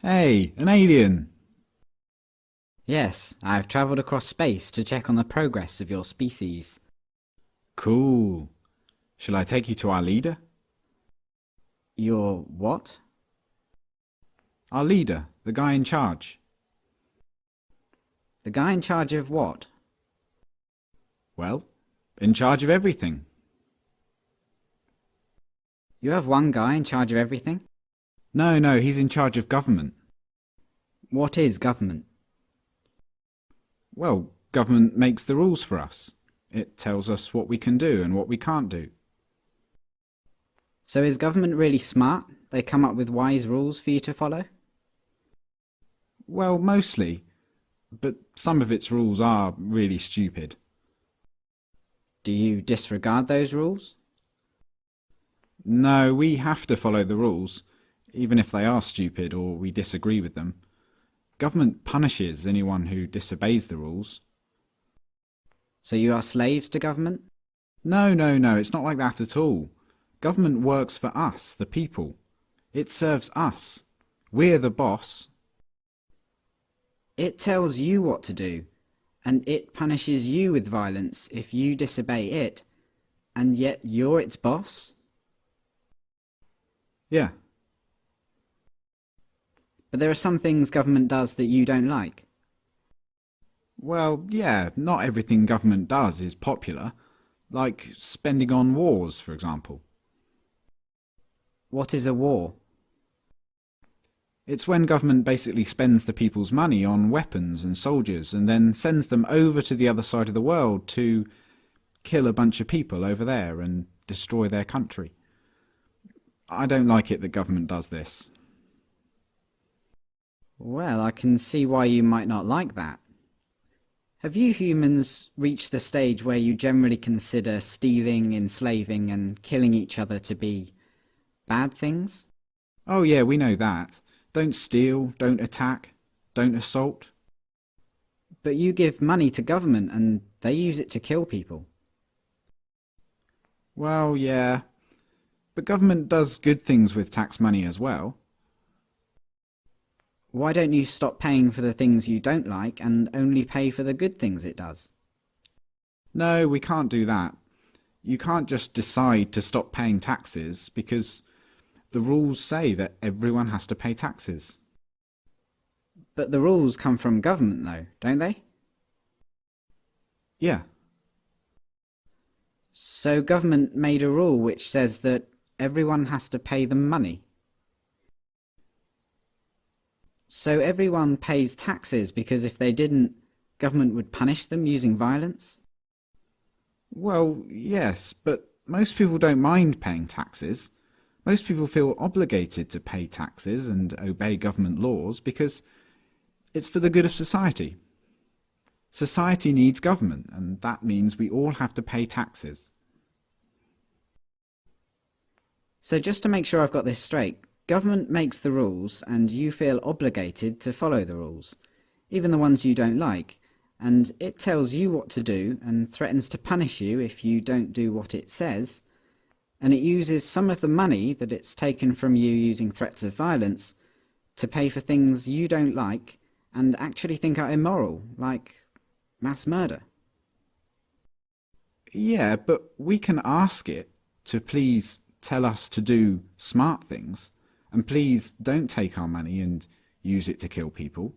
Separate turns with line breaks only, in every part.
Hey, an alien!
Yes, I've travelled across space to check on the progress of your species.
Cool. Shall I take you to our leader?
Your what?
Our leader, the guy in charge.
The guy in charge of what?
Well, in charge of everything.
You have one guy in charge of everything?
No, he's in charge of government.
What is government?
Well, government makes the rules for us. It tells us what we can do and what we can't do.
So is government really smart? They come up with wise rules for you to follow?
Well, mostly, but some of its rules are really stupid.
Do you disregard those rules?
No, we have to follow the rules, even if they are stupid or we disagree with them. Government punishes anyone who disobeys the rules.
So you are slaves to government?
No, it's not like that at all. Government works for us, the people. It serves us. We're the boss.
It tells you what to do, and it punishes you with violence if you disobey it, and yet you're its boss?
Yeah.
But there are some things government does that you don't like.
Well, yeah, not everything government does is popular. Like spending on wars, for example.
What is a war?
It's when government basically spends the people's money on weapons and soldiers and then sends them over to the other side of the world to kill a bunch of people over there and destroy their country. I don't like it that government does this.
Well, I can see why you might not like that. Have you humans reached the stage where you generally consider stealing, enslaving, and killing each other to be bad things?
Oh yeah, we know that. Don't steal, don't attack, don't assault.
But you give money to government and they use it to kill people.
Well, yeah. But government does good things with tax money as well.
Why don't you stop paying for the things you don't like and only pay for the good things it does?
No, we can't do that. You can't just decide to stop paying taxes because the rules say that everyone has to pay taxes.
But the rules come from government though, don't they?
Yeah.
So government made a rule which says that everyone has to pay them money. So everyone pays taxes because if they didn't, government would punish them using violence?
Well, yes, but most people don't mind paying taxes. Most people feel obligated to pay taxes and obey government laws because it's for the good of society. Society needs government, and that means we all have to pay taxes.
So just to make sure I've got this straight, government makes the rules and you feel obligated to follow the rules, even the ones you don't like, and it tells you what to do and threatens to punish you if you don't do what it says, and it uses some of the money that it's taken from you using threats of violence to pay for things you don't like and actually think are immoral, like mass murder.
Yeah, but we can ask it to please tell us to do smart things, and please don't take our money and use it to kill people.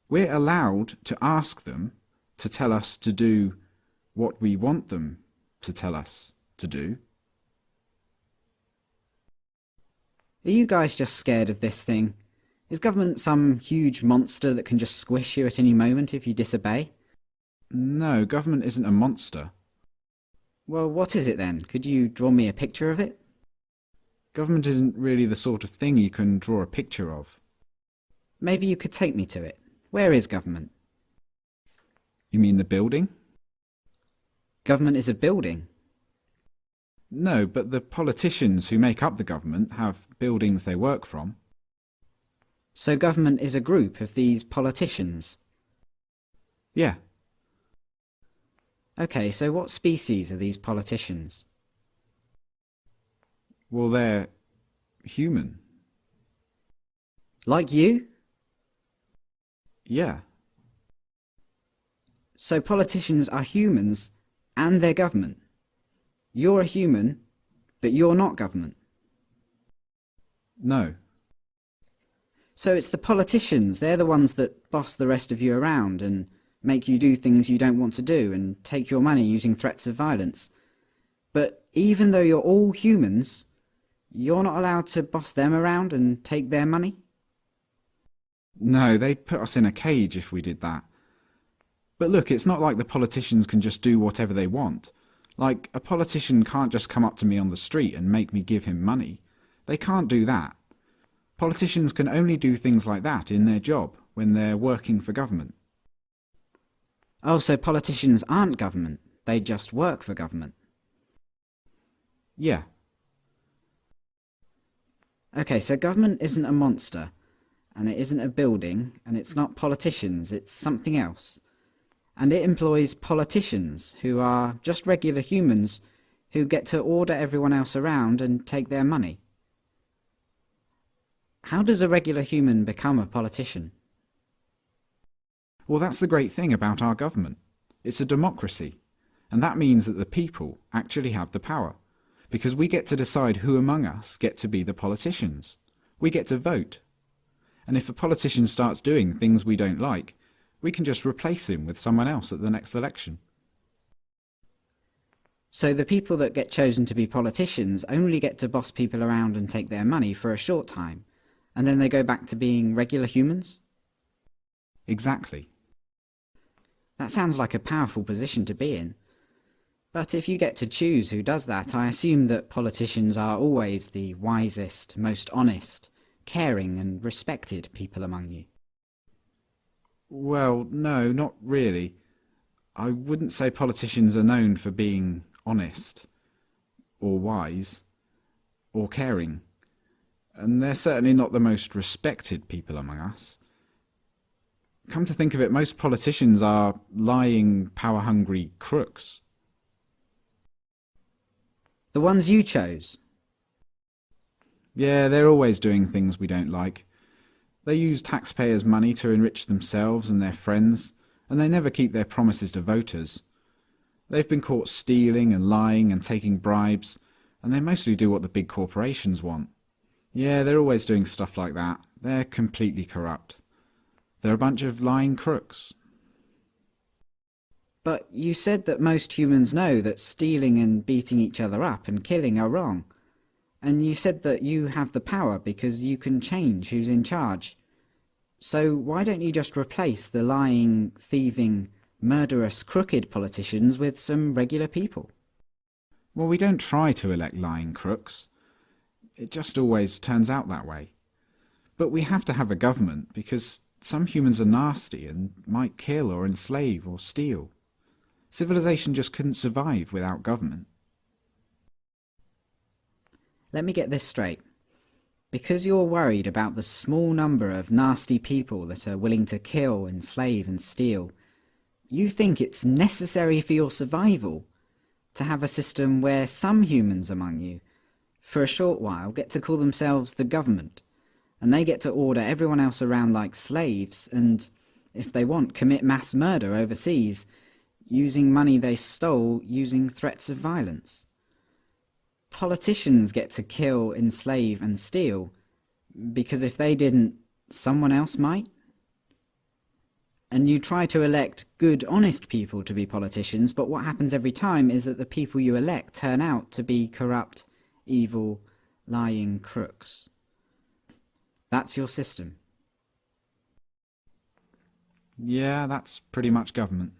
We're allowed to ask them to tell us to do what we want them to tell us to do.
Are you guys just scared of this thing? Is government some huge monster that can just squish you at any moment if you disobey?
No, government isn't a monster.
Well, what is it then? Could you draw me a picture of it?
Government isn't really the sort of thing you can draw a picture of.
Maybe you could take me to it. Where is government?
You mean the building?
Government is a building.
No, but the politicians who make up the government have buildings they work from.
So government is a group of these politicians.
Yeah.
Okay, so what species are these politicians?
Well, they're human.
Like you?
Yeah.
So politicians are humans and they're government. You're a human, but you're not government.
No.
So it's the politicians, they're the ones that boss the rest of you around and make you do things you don't want to do and take your money using threats of violence. But even though you're all humans, you're not allowed to boss them around and take their money?
No, they'd put us in a cage if we did that. But look, it's not like the politicians can just do whatever they want. Like, a politician can't just come up to me on the street and make me give him money. They can't do that. Politicians can only do things like that in their job, when they're working for government.
Oh, so politicians aren't government, they just work for government.
Yeah.
Okay, so government isn't a monster, and it isn't a building, and it's not politicians, it's something else. And it employs politicians, who are just regular humans, who get to order everyone else around and take their money. How does a regular human become a politician?
Well, that's the great thing about our government. It's a democracy. And that means that the people actually have the power. Because we get to decide who among us get to be the politicians. We get to vote. And if a politician starts doing things we don't like, we can just replace him with someone else at the next election.
So the people that get chosen to be politicians only get to boss people around and take their money for a short time, and then they go back to being regular humans?
Exactly.
That sounds like a powerful position to be in. But if you get to choose who does that, I assume that politicians are always the wisest, most honest, caring and respected people among you.
Well, no, not really. I wouldn't say politicians are known for being honest, or wise, or caring. And they're certainly not the most respected people among us. Come to think of it, most politicians are lying, power-hungry crooks.
The ones you chose?
Yeah, they're always doing things we don't like. They use taxpayers' money to enrich themselves and their friends, and they never keep their promises to voters. They've been caught stealing and lying and taking bribes, and they mostly do what the big corporations want. Yeah, they're always doing stuff like that. They're completely corrupt. They're a bunch of lying crooks.
But you said that most humans know that stealing and beating each other up and killing are wrong. And you said that you have the power because you can change who's in charge. So why don't you just replace the lying, thieving, murderous, crooked politicians with some regular people?
Well, we don't try to elect lying crooks. It just always turns out that way. But we have to have a government because some humans are nasty and might kill or enslave or steal. Civilization just couldn't survive without government.
Let me get this straight. Because you're worried about the small number of nasty people that are willing to kill, enslave and steal, you think it's necessary for your survival to have a system where some humans among you, for a short while, get to call themselves the government, and they get to order everyone else around like slaves and, if they want, commit mass murder overseas, using money they stole using threats of violence. Politicians get to kill, enslave and steal, because if they didn't, someone else might. And you try to elect good, honest people to be politicians, but what happens every time is that the people you elect turn out to be corrupt, evil, lying crooks. That's your system.
Yeah, that's pretty much government.